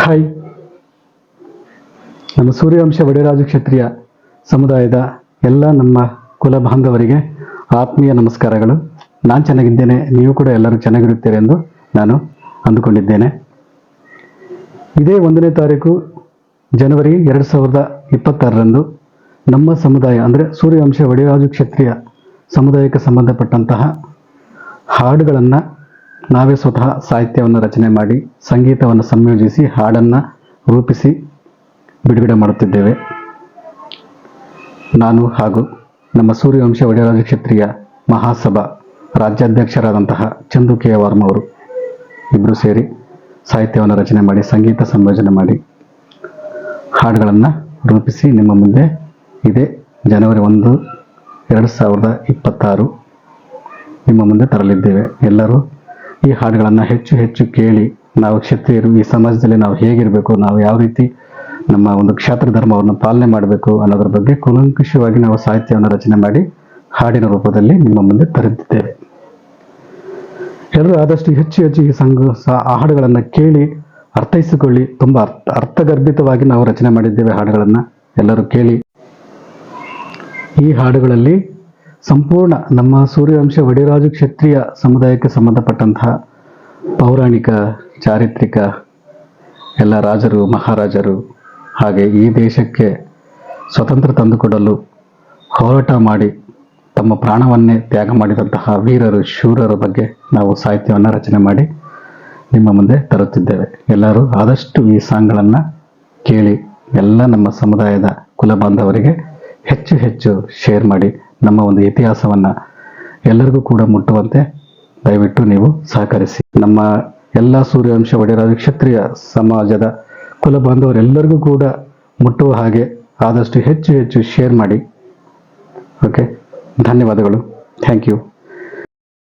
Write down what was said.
Hi, ನಮ್ಮ ಸೂರ್ಯವಂಶ ಒಡೆಯರಾಜ ಕ್ಷತ್ರಿಯ ಸಮುದಾಯದ ಎಲ್ಲ ನಮ್ಮ ಕುಲ ಬಾಂಧವರಿಗೆ ಆತ್ಮೀಯ ನಮಸ್ಕಾರಗಳು. ನಾನು ಚೆನ್ನಾಗಿದ್ದೇನೆ, ನೀವು ಕೂಡ ಎಲ್ಲರೂ ಚೆನ್ನಾಗಿರುತ್ತೀರಿ ಎಂದು ನಾನು ಅಂದುಕೊಂಡಿದ್ದೇನೆ. ಇದೇ 1ನೇ ತಾರೀಕು ಜನವರಿ 2026ರಂದು ನಮ್ಮ ಸಮುದಾಯ ಅಂದರೆ ಸೂರ್ಯವಂಶ ಒಡೆಯರಾಜ ಕ್ಷತ್ರಿಯ ಸಮುದಾಯಕ್ಕೆ ಸಂಬಂಧಪಟ್ಟಂತಹ ಹಾಡುಗಳನ್ನು ನಾವೇ ಸ್ವತಃ ಸಾಹಿತ್ಯವನ್ನು ರಚನೆ ಮಾಡಿ ಸಂಗೀತವನ್ನು ಸಂಯೋಜಿಸಿ ಹಾಡನ್ನು ರೂಪಿಸಿ ಬಿಡುಗಡೆ ಮಾಡುತ್ತಿದ್ದೇವೆ. ನಾನು ಹಾಗೂ ನಮ್ಮ ಸೂರ್ಯವಂಶ ಒಡೆಯರಾಜ ಕ್ಷತ್ರಿಯ ಮಹಾಸಭಾ ರಾಜ್ಯಾಧ್ಯಕ್ಷರಾದಂತಹ ಚಂದು ಕೆ ವರ್ಮ ಅವರು ಇಬ್ಬರು ಸೇರಿ ಸಾಹಿತ್ಯವನ್ನು ರಚನೆ ಮಾಡಿ ಸಂಗೀತ ಸಂಯೋಜನೆ ಮಾಡಿ ಹಾಡುಗಳನ್ನು ರೂಪಿಸಿ ನಿಮ್ಮ ಮುಂದೆ ಇದೇ ಜನವರಿ 1, 2026 ನಿಮ್ಮ ಮುಂದೆ ತರಲಿದ್ದೇವೆ. ಎಲ್ಲರೂ ಈ ಹಾಡುಗಳನ್ನು ಹೆಚ್ಚು ಕೇಳಿ ನಾವು ಕ್ಷತ್ರಿಯರು ಈ ಸಮಾಜದಲ್ಲಿ ನಾವು ಹೇಗಿರಬೇಕು, ನಾವು ಯಾವ ರೀತಿ ನಮ್ಮ ಒಂದು ಕ್ಷಾತ್ರ ಧರ್ಮವನ್ನು ಪಾಲನೆ ಮಾಡಬೇಕು ಅನ್ನೋದ್ರ ಬಗ್ಗೆ ಕೂಲಂಕಷವಾಗಿ ನಾವು ಸಾಹಿತ್ಯವನ್ನು ರಚನೆ ಮಾಡಿ ಹಾಡಿನ ರೂಪದಲ್ಲಿ ನಿಮ್ಮ ಮುಂದೆ ತರುತ್ತಿದ್ದೇವೆ. ಎಲ್ಲರೂ ಆದಷ್ಟು ಹೆಚ್ಚು ಈ ಹಾಡುಗಳನ್ನು ಕೇಳಿ ಅರ್ಥೈಸಿಕೊಳ್ಳಿ. ತುಂಬ ಅರ್ಥಗರ್ಭಿತವಾಗಿ ನಾವು ರಚನೆ ಮಾಡಿದ್ದೇವೆ ಹಾಡುಗಳನ್ನು, ಎಲ್ಲರೂ ಕೇಳಿ. ಈ ಹಾಡುಗಳಲ್ಲಿ ಸಂಪೂರ್ಣ ನಮ್ಮ ಸೂರ್ಯವಂಶ ಒಡೆಯರಾಜ ಕ್ಷತ್ರಿಯ ಸಮುದಾಯಕ್ಕೆ ಸಂಬಂಧಪಟ್ಟಂತಹ ಪೌರಾಣಿಕ, ಚಾರಿತ್ರಿಕ ಎಲ್ಲ ರಾಜರು, ಮಹಾರಾಜರು, ಹಾಗೆ ಈ ದೇಶಕ್ಕೆ ಸ್ವತಂತ್ರ ತಂದುಕೊಡಲು ಹೋರಾಟ ಮಾಡಿ ತಮ್ಮ ಪ್ರಾಣವನ್ನೇ ತ್ಯಾಗ ಮಾಡಿದಂತಹ ವೀರರು, ಶೂರರ ಬಗ್ಗೆ ನಾವು ಸಾಹಿತ್ಯವನ್ನು ರಚನೆ ಮಾಡಿ ನಿಮ್ಮ ಮುಂದೆ ತರುತ್ತಿದ್ದೇವೆ. ಎಲ್ಲರೂ ಆದಷ್ಟು ಈ ಸಾಂಗ್ಗಳನ್ನು ಕೇಳಿ ಎಲ್ಲ ನಮ್ಮ ಸಮುದಾಯದ ಕುಲ ಬಾಂಧವರಿಗೆ ಹೆಚ್ಚು ಶೇರ್ ಮಾಡಿ ನಮ್ಮ ಒಂದು ಇತಿಹಾಸವನ್ನು ಎಲ್ಲರಿಗೂ ಕೂಡ ಮುಟ್ಟುವಂತೆ ದಯವಿಟ್ಟು ನೀವು ಸಹಕರಿಸಿ. ನಮ್ಮ ಎಲ್ಲ ಸೂರ್ಯವಂಶ ಒಡೆಯರಾಜ ಕ್ಷತ್ರಿಯ ಸಮಾಜದ ಕುಲ ಬಾಂಧವರೆಲ್ಲರಿಗೂ ಕೂಡ ಮುಟ್ಟುವ ಹಾಗೆ ಆದಷ್ಟು ಹೆಚ್ಚು ಶೇರ್ ಮಾಡಿ. ಓಕೆ, ಧನ್ಯವಾದಗಳು. Thank you.